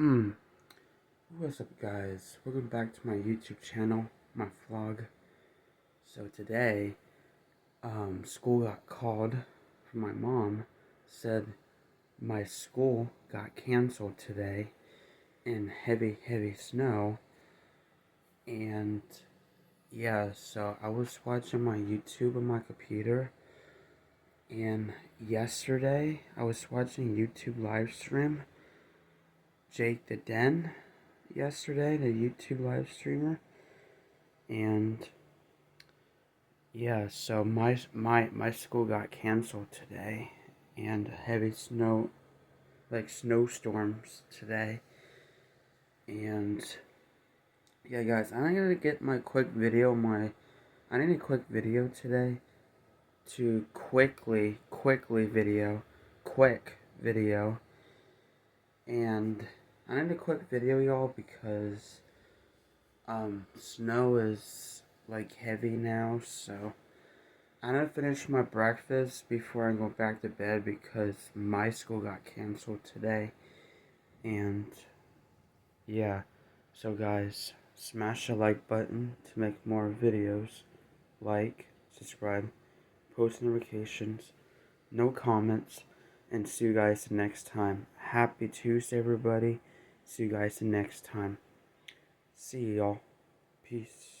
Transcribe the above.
What's up, guys? Welcome back to my YouTube channel, my vlog. So today, school got called from my mom. Said my school got canceled today in heavy snow. And yeah, so I was watching my YouTube on my computer. And yesterday, I was watching YouTube live stream. Jake the Den yesterday, the YouTube live streamer. And yeah, so my school got canceled today, and heavy snow, like snowstorms today. And yeah, guys, I'm gonna get my quick video. I need a quick video today to quick video, and I need a quick video, y'all, because snow is like heavy now, so I'm gonna finish my breakfast before I go back to bed because my school got canceled today. And yeah, so guys, smash the like button to make more videos. Like, subscribe, post notifications, no comments, and see you guys the next time. Happy Tuesday, everybody. See you guys the next time. See y'all. Peace.